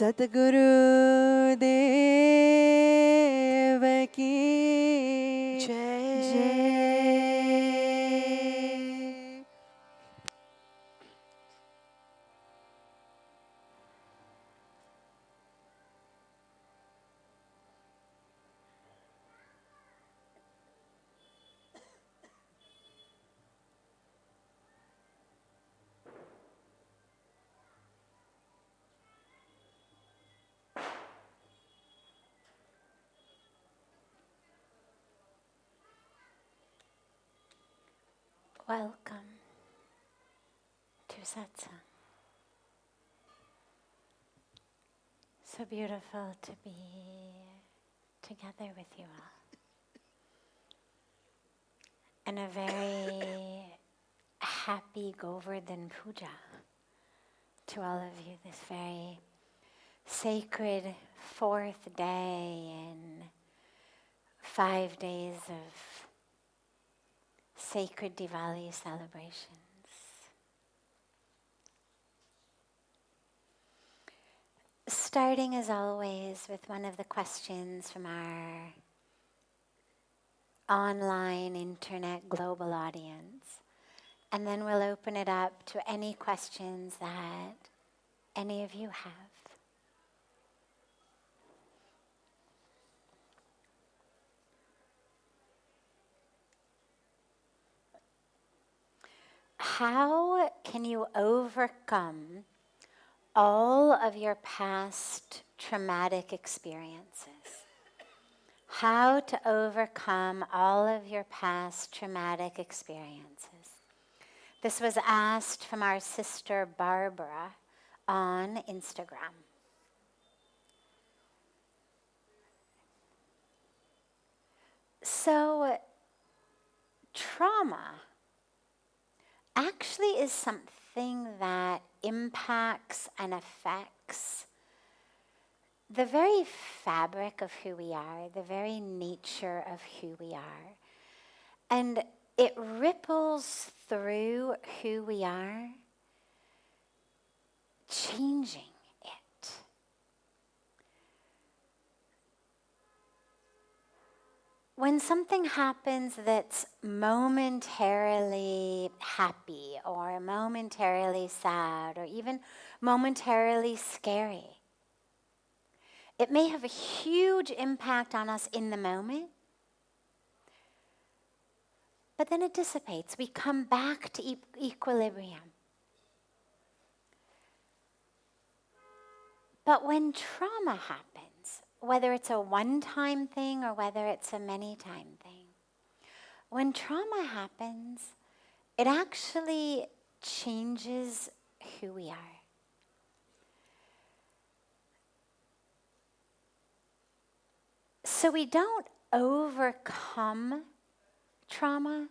Satguru Dev ki Jai. Welcome to Satsang. So beautiful to be together with you all. And a very happy Govardhan Puja to all of you this very sacred 4th day in 5 days of sacred Diwali celebrations. Starting as always with one of the questions from our online, internet, global audience. And then we'll open it up to any questions that any of you have. How can you overcome all of your past traumatic experiences? How to overcome all of your past traumatic experiences? This was asked from our sister Barbara on Instagram. So, trauma actually is something that impacts and affects the very fabric of who we are, the very nature of who we are. And it ripples through who we are, changing it. When something happens that's momentarily happy or momentarily sad or even momentarily scary, it may have a huge impact on us in the moment, but then it dissipates. We come back to equilibrium. But when trauma happens, whether it's a one-time thing or whether it's a many-time thing, when trauma happens, it actually changes who we are. So we don't overcome trauma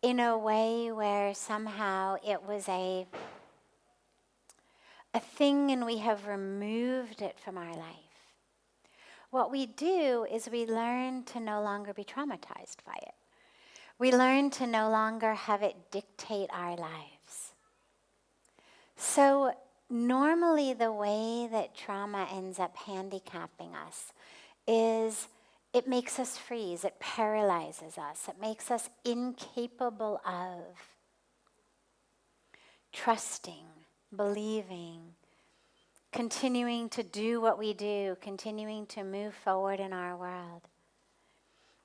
in a way where somehow it was a thing and we have removed it from our life. What we do is we learn to no longer be traumatized by it. We learn to no longer have it dictate our lives. So normally the way that trauma ends up handicapping us is it makes us freeze, it paralyzes us, it makes us incapable of trusting, believing, continuing to do what we do, continuing to move forward in our world.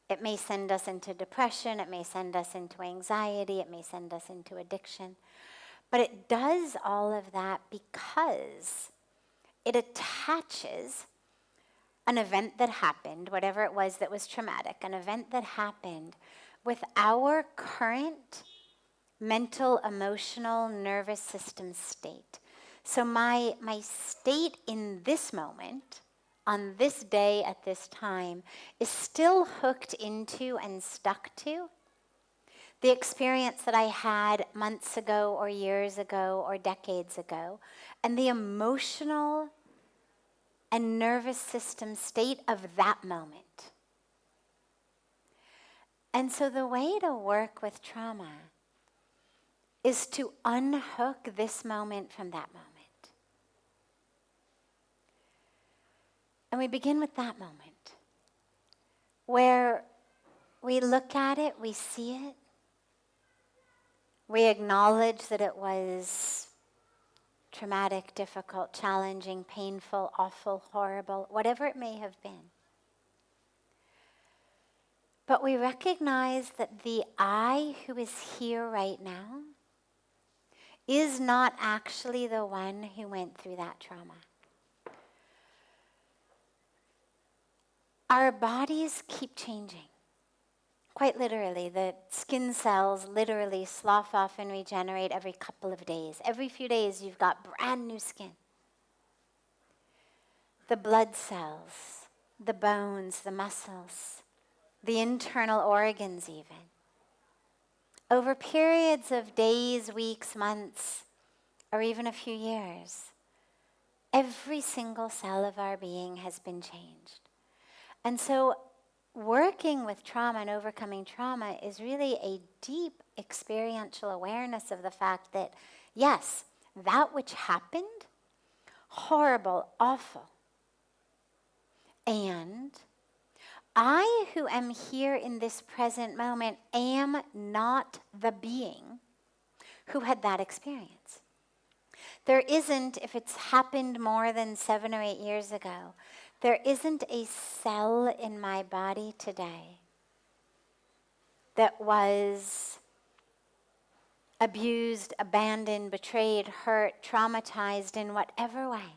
It may send us into depression, it may send us into anxiety, it may send us into addiction. But it does all of that because it attaches an event that happened, whatever it was that was traumatic, an event that happened with our current mental, emotional, nervous system state. So my state in this moment, on this day at this time, is still hooked into and stuck to the experience that I had months ago or years ago or decades ago, and the emotional and nervous system state of that moment. And so the way to work with trauma is to unhook this moment from that moment. And we begin with that moment where we look at it, we see it, we acknowledge that it was traumatic, difficult, challenging, painful, awful, horrible, whatever it may have been. But we recognize that the I who is here right now is not actually the one who went through that trauma. Our bodies keep changing. Quite literally, the skin cells literally slough off and regenerate every couple of days. Every few days, you've got brand new skin. The blood cells, the bones, the muscles, the internal organs even. Over periods of days, weeks, months, or even a few years, every single cell of our being has been changed. And so working with trauma and overcoming trauma is really a deep experiential awareness of the fact that, yes, that which happened, horrible, awful, and I who am here in this present moment am not the being who had that experience. There isn't, if it's happened more than 7 or 8 years ago, there isn't a cell in my body today that was abused, abandoned, betrayed, hurt, traumatized in whatever way.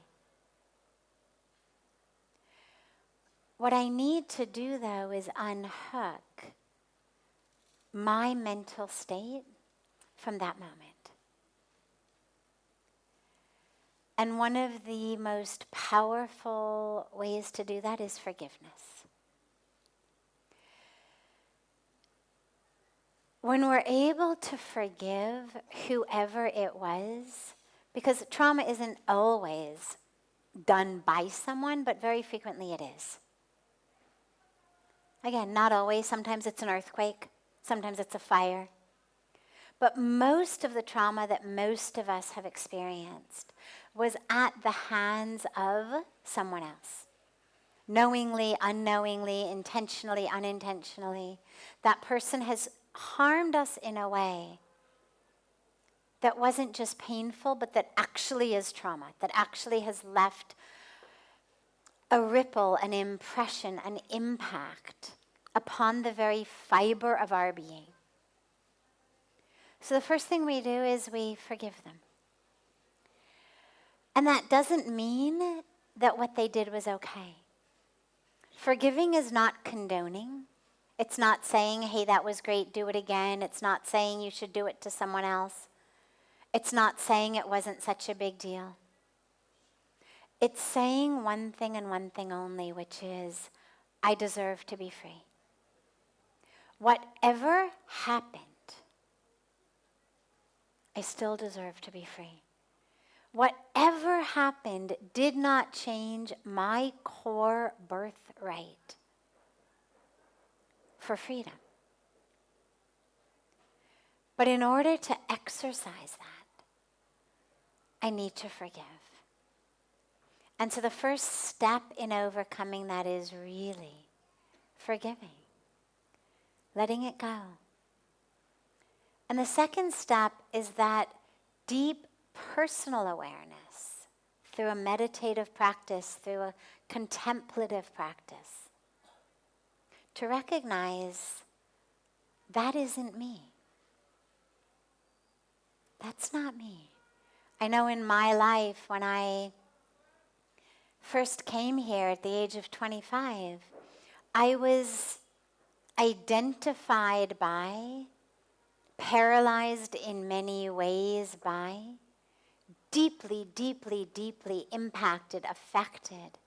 What I need to do, though, is unhook my mental state from that moment. And one of the most powerful ways to do that is forgiveness. When we're able to forgive whoever it was, because trauma isn't always done by someone, but very frequently it is. Again, not always. Sometimes it's an earthquake. Sometimes it's a fire. But most of the trauma that most of us have experienced was at the hands of someone else. Knowingly, unknowingly, intentionally, unintentionally. That person has harmed us in a way that wasn't just painful, but that actually is trauma, that actually has left a ripple, an impression, an impact upon the very fiber of our being. So the first thing we do is we forgive them. And that doesn't mean that what they did was okay. Forgiving is not condoning. It's not saying, hey, that was great, do it again. It's not saying you should do it to someone else. It's not saying it wasn't such a big deal. It's saying one thing and one thing only, which is, I deserve to be free. Whatever happened, I still deserve to be free. Whatever happened did not change my core birthright for freedom. But in order to exercise that, I need to forgive. And so the first step in overcoming that is really forgiving, letting it go. And the second step is that deep personal awareness through a meditative practice, through a contemplative practice, to recognize that isn't me. That's not me. I know in my life, when I first came here at the age of 25, I was identified by, paralyzed in many ways by, deeply, deeply, deeply impacted, affected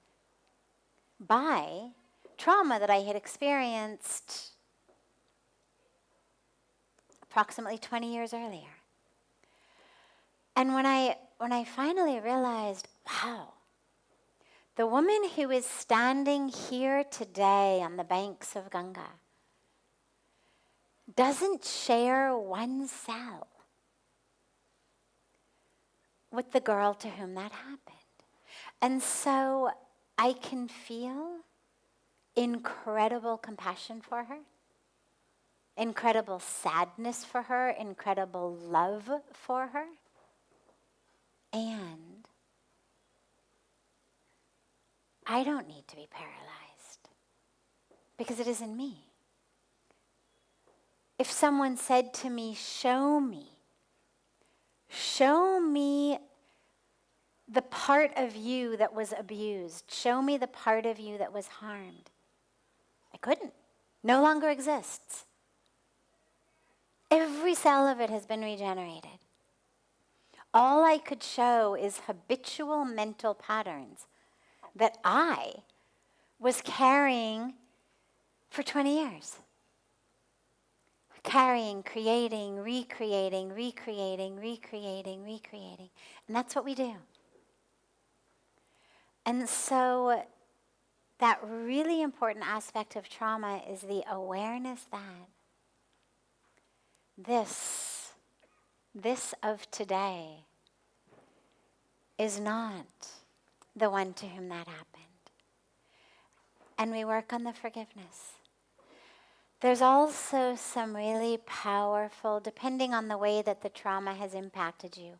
by trauma that I had experienced approximately 20 years earlier. And when I finally realized, wow, the woman who is standing here today on the banks of Ganga doesn't share one cell with the girl to whom that happened. And so I can feel incredible compassion for her, incredible sadness for her, incredible love for her, and I don't need to be paralyzed because it isn't me. If someone said to me, show me the part of you that was abused, show me the part of you that was harmed, I couldn't. No longer exists. Every cell of it has been regenerated. All I could show is habitual mental patterns that I was carrying for 20 years. Carrying, creating, recreating, recreating, recreating, recreating. And that's what we do. And so that really important aspect of trauma is the awareness that this of today is not the one to whom that happened. And we work on the forgiveness. There's also some really powerful, depending on the way that the trauma has impacted you,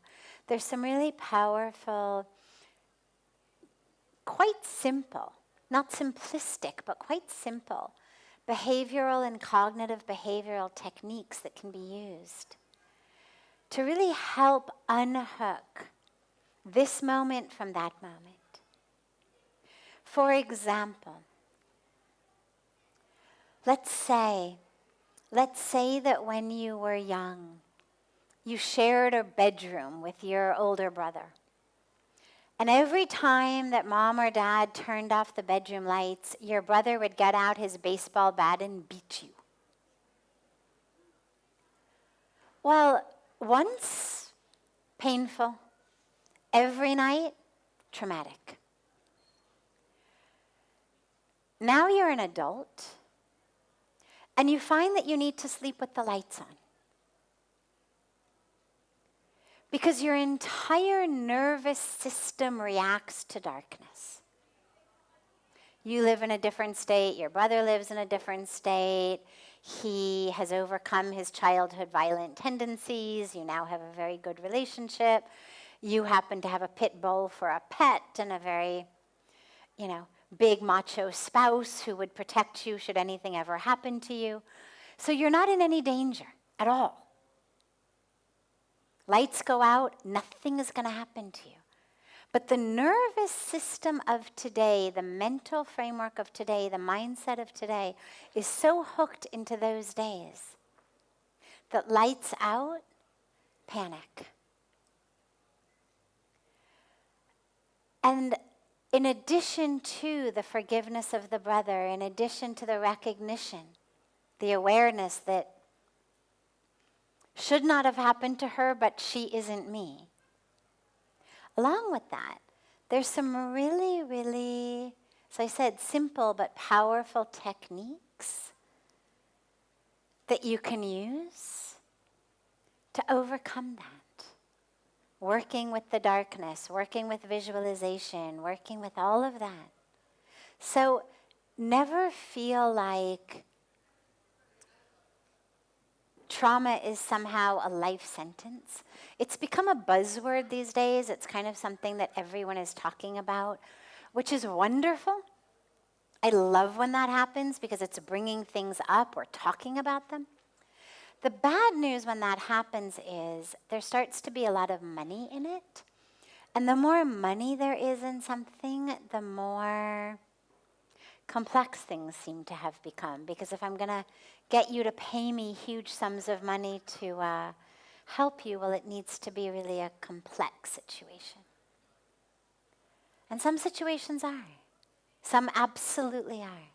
there's some really powerful, quite simple, not simplistic, but quite simple, behavioral and cognitive behavioral techniques that can be used to really help unhook this moment from that moment. For example, let's say that when you were young, you shared a bedroom with your older brother. And every time that mom or dad turned off the bedroom lights, your brother would get out his baseball bat and beat you. Well, once, painful. Every night, traumatic. Now you're an adult, and you find that you need to sleep with the lights on. Because your entire nervous system reacts to darkness. You live in a different state, your brother lives in a different state, he has overcome his childhood violent tendencies, you now have a very good relationship, you happen to have a pit bull for a pet and a very, big macho spouse who would protect you should anything ever happen to you. So you're not in any danger at all. Lights go out, nothing is going to happen to you. But the nervous system of today, the mental framework of today, the mindset of today is so hooked into those days that lights out, panic. And in addition to the forgiveness of the brother, in addition to the recognition, the awareness that should not have happened to her, but she isn't me. Along with that, there's some really, really, as I said, simple but powerful techniques that you can use to overcome that. Working with the darkness, working with visualization, working with all of that. So never feel like trauma is somehow a life sentence. It's become a buzzword these days. It's kind of something that everyone is talking about, which is wonderful. I love when that happens because it's bringing things up or talking about them. The bad news when that happens is there starts to be a lot of money in it. And the more money there is in something, the more complex things seem to have become. Because if I'm going to get you to pay me huge sums of money to help you, well, it needs to be really a complex situation. And some situations are. Some absolutely are.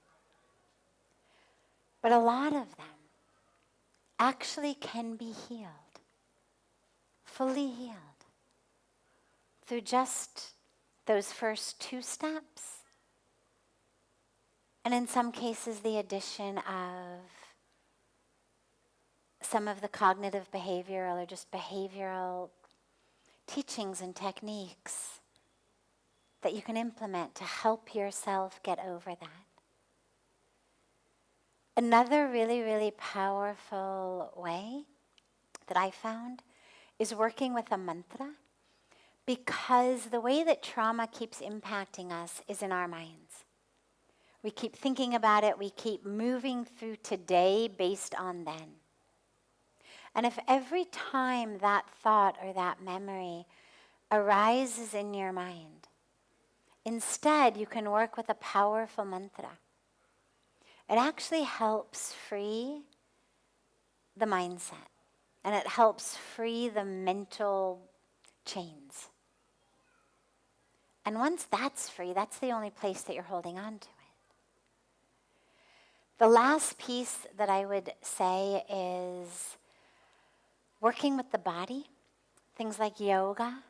But a lot of them actually can be healed, fully healed, through just those first 2 steps. And in some cases, the addition of some of the cognitive behavioral or just behavioral teachings and techniques that you can implement to help yourself get over that. Another really, really powerful way that I found is working with a mantra, because the way that trauma keeps impacting us is in our minds. We keep thinking about it, we keep moving through today based on then. And if every time that thought or that memory arises in your mind, instead you can work with a powerful mantra. It actually helps free the mindset, and it helps free the mental chains. And once that's free, that's the only place that you're holding on to it. The last piece that I would say is working with the body, things like yoga.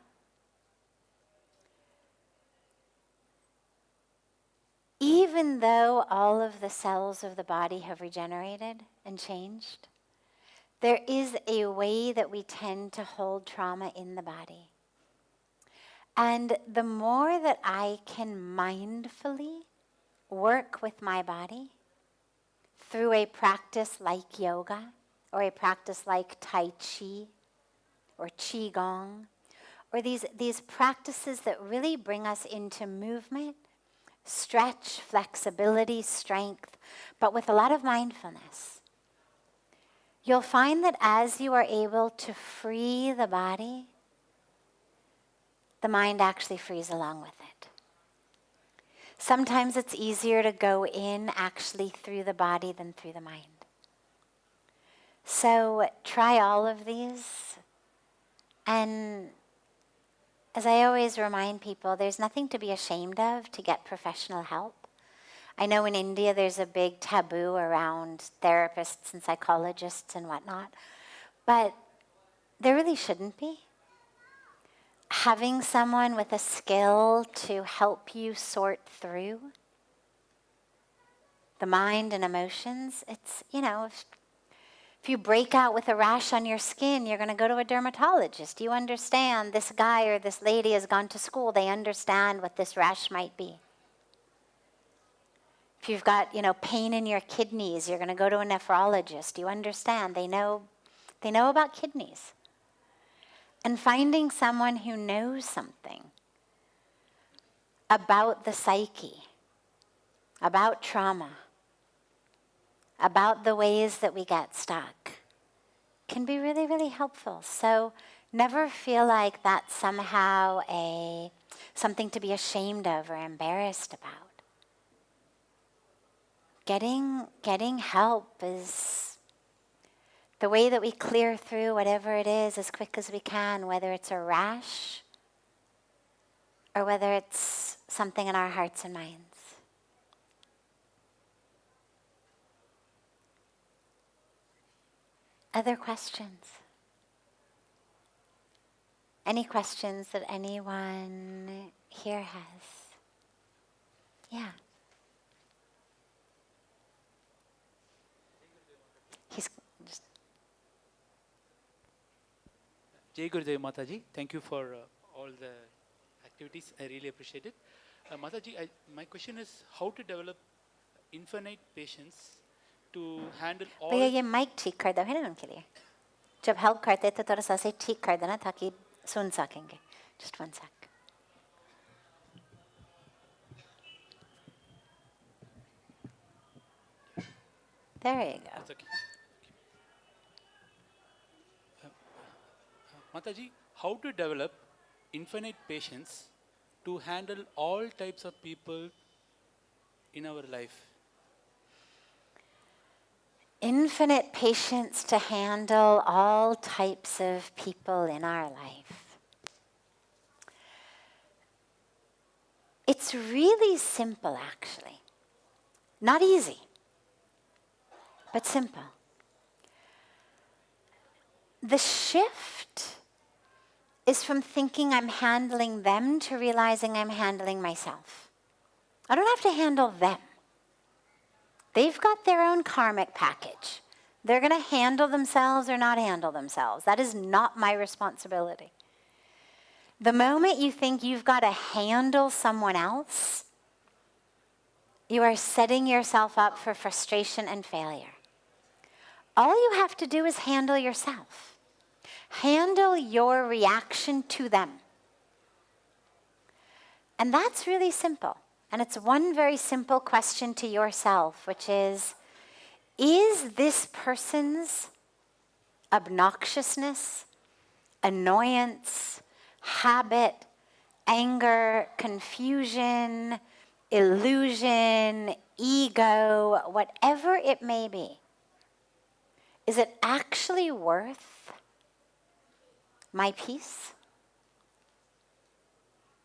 Even though all of the cells of the body have regenerated and changed, there is a way that we tend to hold trauma in the body. And the more that I can mindfully work with my body through a practice like yoga, or a practice like Tai Chi, or Qigong, or these practices that really bring us into movement, stretch, flexibility, strength, but with a lot of mindfulness, you'll find that as you are able to free the body, the mind actually frees along with it. Sometimes it's easier to go in actually through the body than through the mind. So try all of these. And as I always remind people, there's nothing to be ashamed of to get professional help. I know in India there's a big taboo around therapists and psychologists and whatnot, but there really shouldn't be. Having someone with a skill to help you sort through the mind and emotions, it's, if you break out with a rash on your skin, you're going to go to a dermatologist. You understand this guy or this lady has gone to school. They understand what this rash might be. If you've got, pain in your kidneys, you're going to go to a nephrologist. You understand. They know about kidneys. And finding someone who knows something about the psyche, about trauma, about the ways that we get stuck, can be really, really helpful. So never feel like that's somehow something to be ashamed of or embarrassed about. Getting help is the way that we clear through whatever it is as quick as we can, whether it's a rash or whether it's something in our hearts and minds. Other questions? Any questions that anyone here has? Yeah. He's just... Jai Gurudev Mataji, thank you for all the activities. I really appreciate it. Mataji, my question is how to develop infinite patience to handle all... भैया ये mic ठीक कर दो है ना उनके लिए. जब हेल्प करते तो थोड़ा सा से ठीक कर देना ताकि सुन सकेंगे. Just one sec. There you go. That's okay. Mataji, how to develop infinite patience to handle all types of people in our life? Infinite patience to handle all types of people in our life. It's really simple, actually. Not easy, but simple. The shift is from thinking I'm handling them to realizing I'm handling myself. I don't have to handle them. They've got their own karmic package. They're going to handle themselves or not handle themselves. That is not my responsibility. The moment you think you've got to handle someone else, you are setting yourself up for frustration and failure. All you have to do is handle yourself. Handle your reaction to them. And that's really simple. And it's one very simple question to yourself, which is this person's obnoxiousness, annoyance, habit, anger, confusion, illusion, ego, whatever it may be, is it actually worth my peace?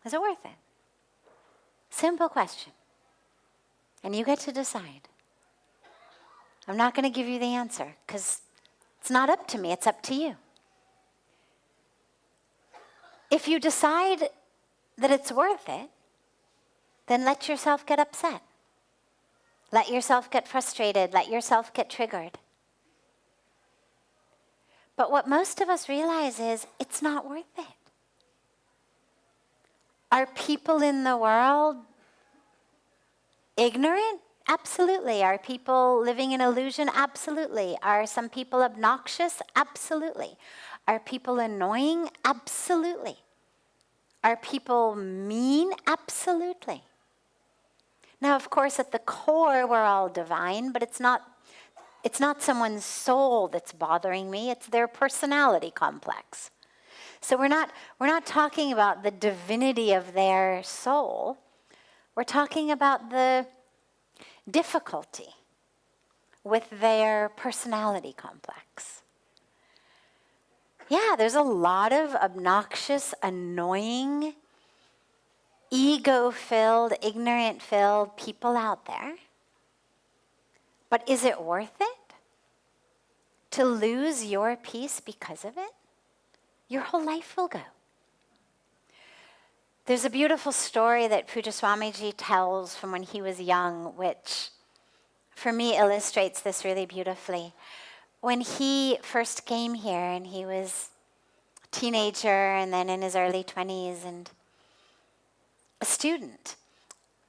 Is it worth it? Simple question. And you get to decide. I'm not going to give you the answer because it's not up to me, it's up to you. If you decide that it's worth it, then let yourself get upset. Let yourself get frustrated. Let yourself get triggered. But what most of us realize is it's not worth it. Are people in the world ignorant? Absolutely. Are people living in illusion? Absolutely. Are some people obnoxious? Absolutely. Are people annoying? Absolutely. Are people mean? Absolutely. Now, of course, at the core, we're all divine, but it's not someone's soul that's bothering me. It's their personality complex. So we're not talking about the divinity of their soul. We're talking about the difficulty with their personality complex. Yeah, there's a lot of obnoxious, annoying, ego-filled, ignorant-filled people out there. But is it worth it to lose your peace because of it? Your whole life will go. There's a beautiful story that Pujya Sadhviji tells from when he was young, which for me illustrates this really beautifully. When he first came here and he was a teenager and then in his early 20s and a student,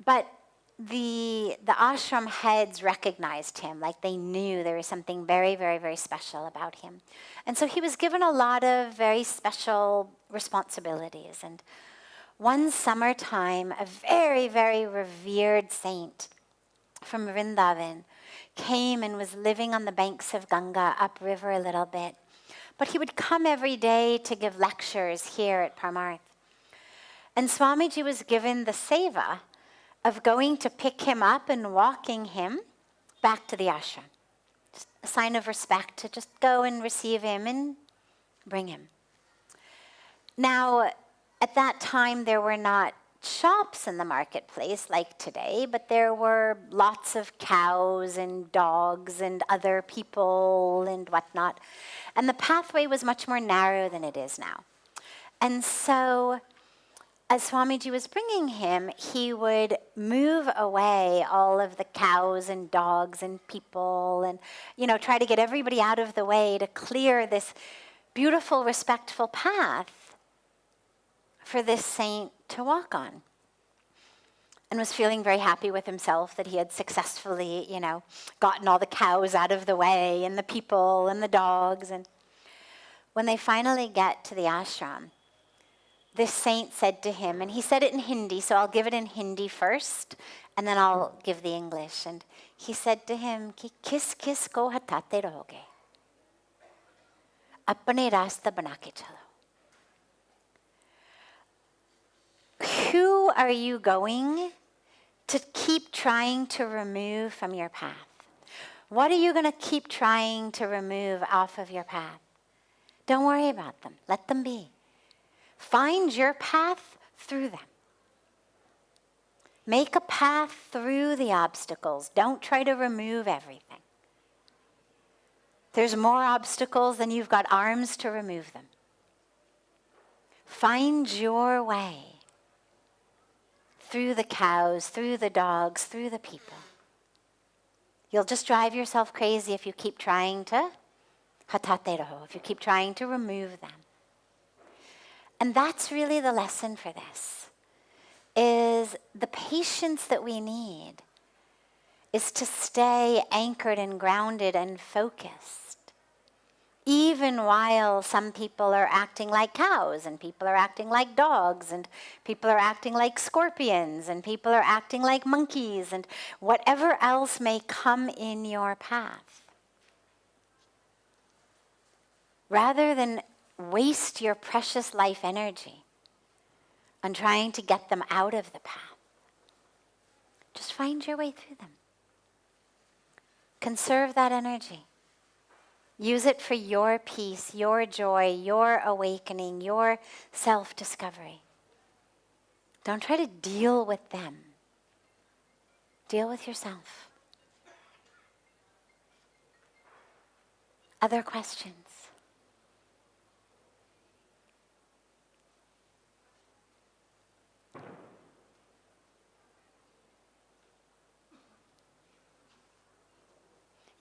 but the ashram heads recognized him, like they knew there was something very, very, very special about him. And so he was given a lot of very special responsibilities. And one summertime, a very, very revered saint from Vrindavan came and was living on the banks of Ganga, upriver a little bit. But he would come every day to give lectures here at Parmarth. And Swamiji was given the seva of going to pick him up and walking him back to the ashram. Just a sign of respect to just go and receive him and bring him. Now, at that time, there were not shops in the marketplace like today, but there were lots of cows and dogs and other people and whatnot. And the pathway was much more narrow than it is now. And so, as Swamiji was bringing him, he would move away all of the cows and dogs and people and, try to get everybody out of the way to clear this beautiful, respectful path for this saint to walk on. And was feeling very happy with himself that he had successfully, gotten all the cows out of the way and the people and the dogs. And when they finally get to the ashram, this saint said to him, and he said it in Hindi, so I'll give it in Hindi first, and then I'll give the English. And he said to him, "Ki kis ko hatate rahoge? Apne rasta bana ke chalo." Who are you going to keep trying to remove from your path? What are you going to keep trying to remove off of your path? Don't worry about them. Let them be. Find your path through them. Make a path through the obstacles. Don't try to remove everything. There's more obstacles than you've got arms to remove them. Find your way through the cows, through the dogs, through the people. You'll just drive yourself crazy if you keep trying to hatate raho, if you keep trying to remove them. And that's really the lesson for this, is the patience that we need is to stay anchored and grounded and focused, even while some people are acting like cows, and people are acting like dogs, and people are acting like scorpions, and people are acting like monkeys, and whatever else may come in your path. Rather than waste your precious life energy on trying to get them out of the path, just find your way through them. Conserve that energy. Use it for your peace, your joy, your awakening, your self-discovery. Don't try to deal with them. Deal with yourself. Other questions?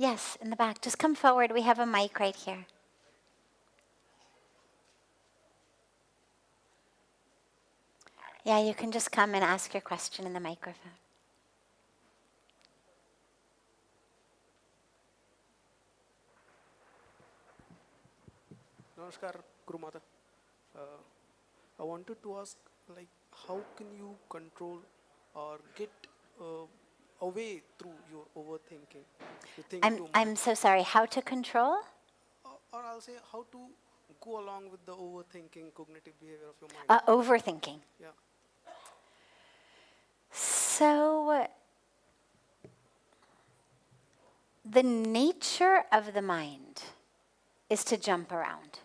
Yes, in the back. Just come forward. We have a mic right here. Yeah, you can just come and ask your question in the microphone. Namaskar, Guru Mata. I wanted to ask, how can you control or get away through your overthinking? You think too much. I'm so sorry. How to control? Or I'll say how to go along with the overthinking cognitive behavior of your mind. Overthinking. Yeah. So, the nature of the mind is to jump around.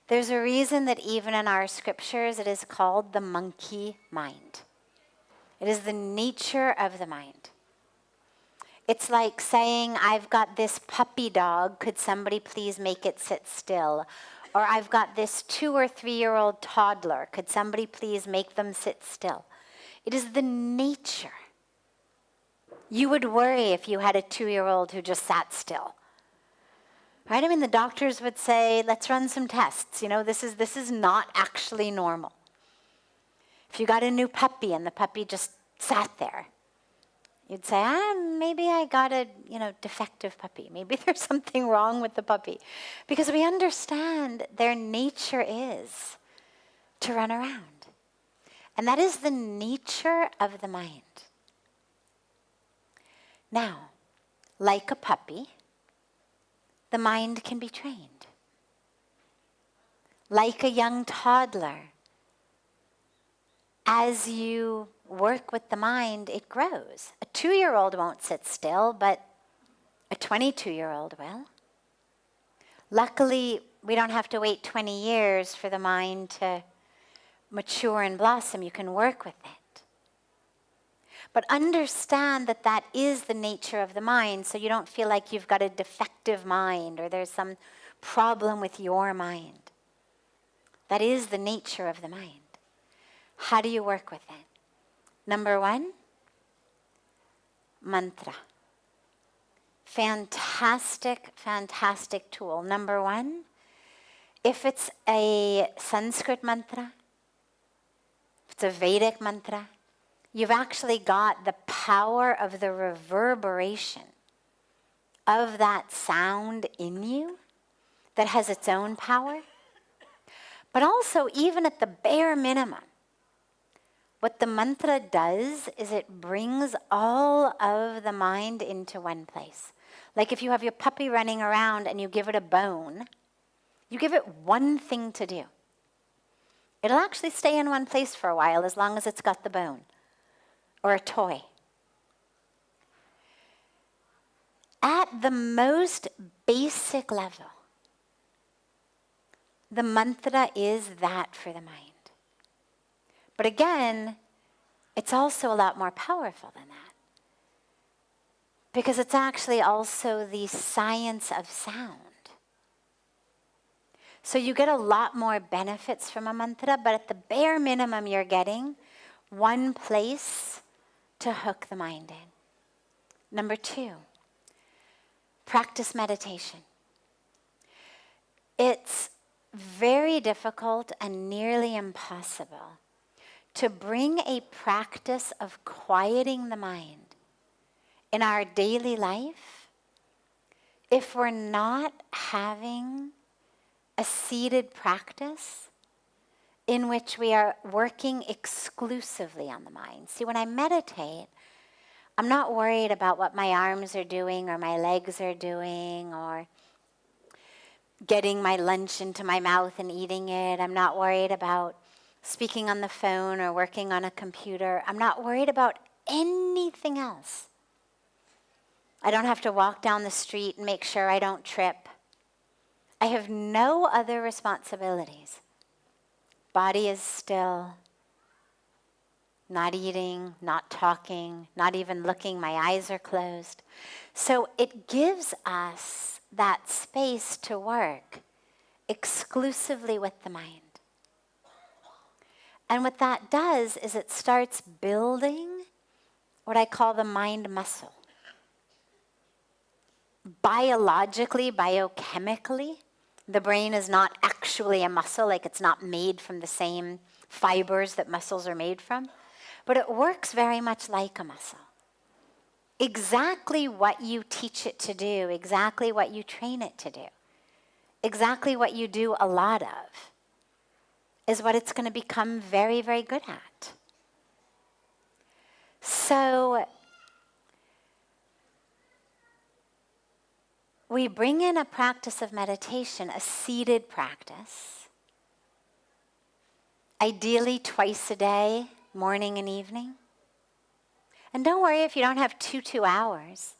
There's a reason that even in our scriptures it is called the monkey mind. It is the nature of the mind. It's like saying, I've got this puppy dog, could somebody please make it sit still? Or I've got this 2 or 3-year-old toddler, could somebody please make them sit still? It is the nature. You would worry if you had a 2-year-old who just sat still. Right? I mean, the doctors would say, let's run some tests. You know, this is not actually normal. If you got a new puppy and the puppy just sat there, you'd say, maybe I got a, defective puppy. Maybe there's something wrong with the puppy. Because we understand their nature is to run around. And that is the nature of the mind. Now, like a puppy, the mind can be trained. Like a young toddler, as you work with the mind, it grows. A 2-year-old won't sit still, but a 22-year-old will. Luckily, we don't have to wait 20 years for the mind to mature and blossom. You can work with it. But understand that that is the nature of the mind, so you don't feel like you've got a defective mind or there's some problem with your mind. That is the nature of the mind. How do you work with it? Number 1, mantra. Fantastic, fantastic tool. Number 1, if it's a Sanskrit mantra, if it's a Vedic mantra, you've actually got the power of the reverberation of that sound in you that has its own power. But also, even at the bare minimum, what the mantra does is it brings all of the mind into one place. Like if you have your puppy running around and you give it a bone, you give it one thing to do. It'll actually stay in one place for a while as long as it's got the bone or a toy. At the most basic level, the mantra is that for the mind. But again, it's also a lot more powerful than that. Because it's actually also the science of sound. So you get a lot more benefits from a mantra, but at the bare minimum you're getting one place to hook the mind in. Number 2, practice meditation. It's very difficult and nearly impossible to bring a practice of quieting the mind in our daily life if we're not having a seated practice in which we are working exclusively on the mind. See, when I meditate, I'm not worried about what my arms are doing or my legs are doing or getting my lunch into my mouth and eating it. I'm not worried about speaking on the phone or working on a computer. I'm not worried about anything else. I don't have to walk down the street and make sure I don't trip. I have no other responsibilities. Body is still, not eating, not talking, not even looking. My eyes are closed. So it gives us that space to work exclusively with the mind. And what that does is it starts building what I call the mind muscle. Biologically, biochemically, the brain is not actually a muscle, like it's not made from the same fibers that muscles are made from, but it works very much like a muscle. Exactly what you teach it to do, exactly what you train it to do, exactly what you do a lot of, is what it's going to become very, very good at. So we bring in a practice of meditation, a seated practice, ideally twice a day, morning and evening. And don't worry if you don't have 2 hours,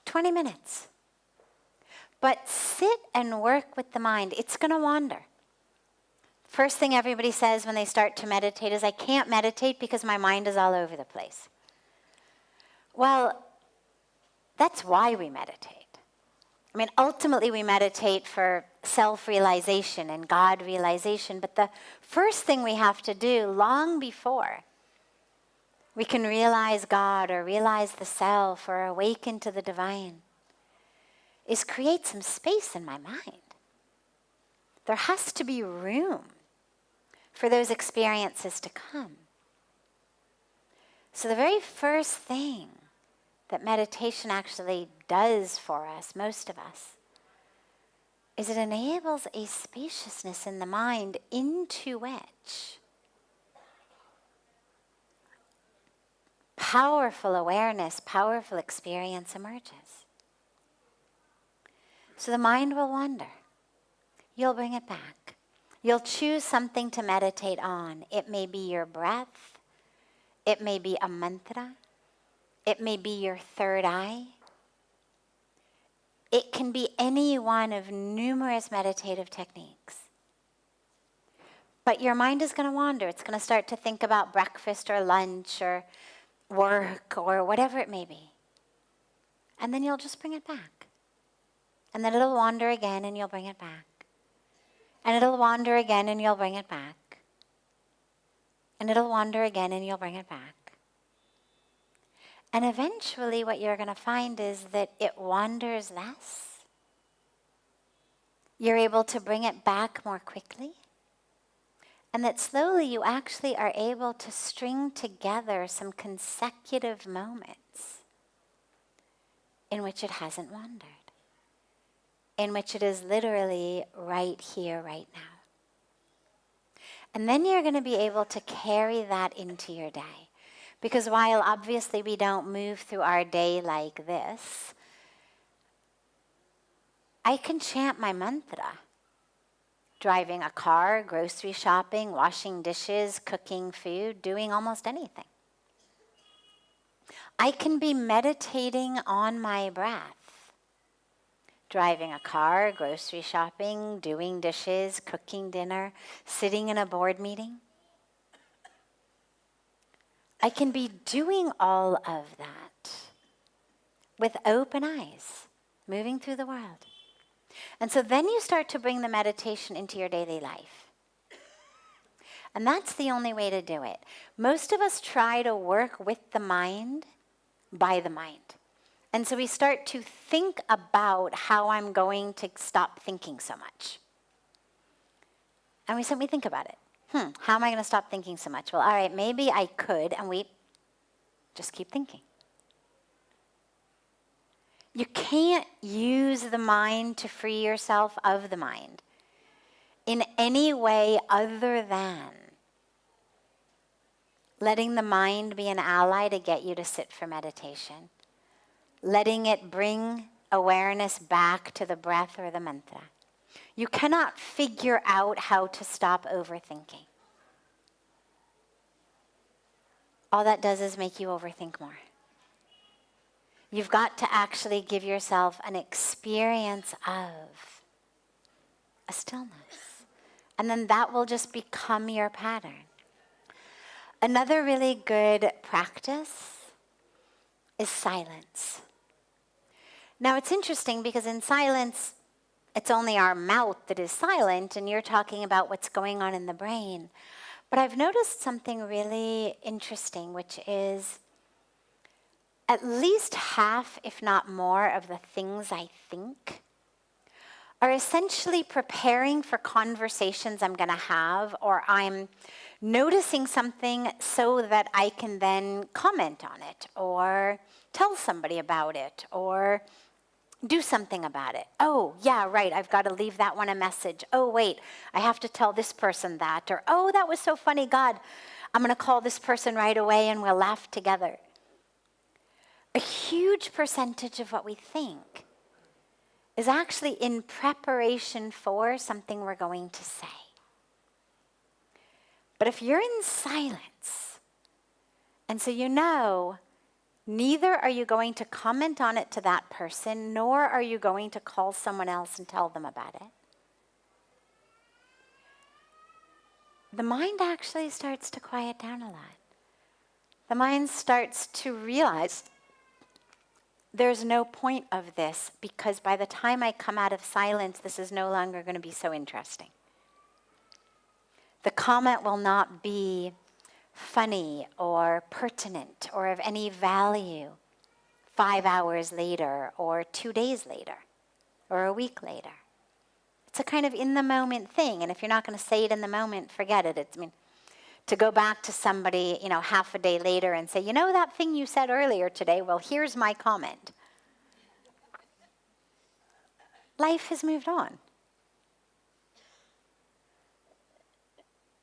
20 minutes. But sit and work with the mind. It's going to wander. First thing everybody says when they start to meditate is, I can't meditate because my mind is all over the place. Well, that's why we meditate. I mean, ultimately we meditate for self-realization and God realization, but the first thing we have to do long before we can realize God or realize the self or awaken to the divine is create some space in my mind. There has to be room for those experiences to come. So the very first thing that meditation actually does for us, most of us, is it enables a spaciousness in the mind into which powerful awareness, powerful experience emerges. So the mind will wander. You'll bring it back. You'll choose something to meditate on. It may be your breath. It may be a mantra. It may be your third eye. It can be any one of numerous meditative techniques. But your mind is going to wander. It's going to start to think about breakfast or lunch or work or whatever it may be. And then you'll just bring it back. And then it'll wander again and you'll bring it back. And it'll wander again and you'll bring it back. And it'll wander again and you'll bring it back. And eventually what you're going to find is that it wanders less. You're able to bring it back more quickly. And that slowly you actually are able to string together some consecutive moments in which it hasn't wandered. In which it is literally right here, right now. And then you're going to be able to carry that into your day. Because while obviously we don't move through our day like this, I can chant my mantra. Driving a car, grocery shopping, washing dishes, cooking food, doing almost anything. I can be meditating on my breath. Driving a car, grocery shopping, doing dishes, cooking dinner, sitting in a board meeting. I can be doing all of that with open eyes, moving through the world. And so then you start to bring the meditation into your daily life. And that's the only way to do it. Most of us try to work with the mind by the mind. And so we start to think about how I'm going to stop thinking so much. And we simply think about it. How am I going to stop thinking so much? Well, all right, maybe I could, and we just keep thinking. You can't use the mind to free yourself of the mind in any way other than letting the mind be an ally to get you to sit for meditation, letting it bring awareness back to the breath or the mantra. You cannot figure out how to stop overthinking. All that does is make you overthink more. You've got to actually give yourself an experience of a stillness. And then that will just become your pattern. Another really good practice is silence. Now it's interesting because in silence, it's only our mouth that is silent, and you're talking about what's going on in the brain. But I've noticed something really interesting, which is at least half, if not more, of the things I think are essentially preparing for conversations I'm going to have, or I'm noticing something so that I can then comment on it, or tell somebody about it, or do something about it. Oh, yeah, right, I've got to leave that one a message. Oh, wait, I have to tell this person that. Or, oh, that was so funny, God, I'm going to call this person right away and we'll laugh together. A huge percentage of what we think is actually in preparation for something we're going to say. But if you're in silence, and so you know, neither are you going to comment on it to that person, nor are you going to call someone else and tell them about it, the mind actually starts to quiet down a lot. The mind starts to realize there's no point of this, because by the time I come out of silence, this is no longer going to be so interesting. The comment will not be funny or pertinent or of any value 5 hours later or 2 days later or a week later. It's a kind of in-the-moment thing, and if you're not going to say it in the moment, forget it. To go back to somebody, half a day later and say, that thing you said earlier today, well, here's my comment. Life has moved on.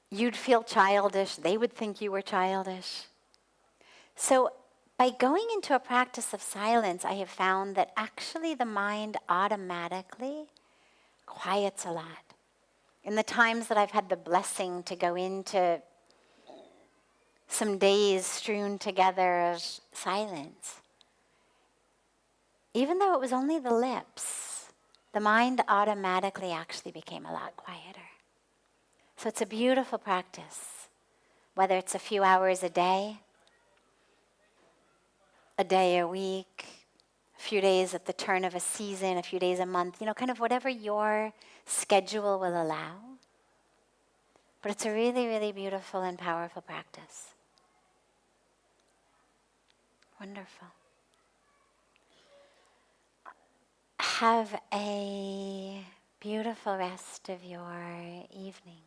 You'd feel childish. They would think you were childish. So by going into a practice of silence, I have found that actually the mind automatically quiets a lot. In the times that I've had the blessing to go into some days strewn together of silence, even though it was only the lips, the mind automatically actually became a lot quieter. So it's a beautiful practice, whether it's a few hours a day a week, a few days at the turn of a season, a few days a month, kind of whatever your schedule will allow. But it's a really, really beautiful and powerful practice. Wonderful. Have a beautiful rest of your evenings.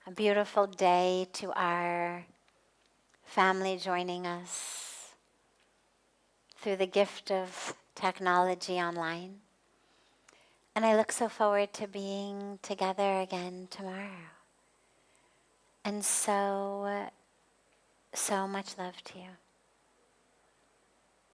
A beautiful day to our family joining us through the gift of technology online. And I look so forward to being together again tomorrow. And so much love to you.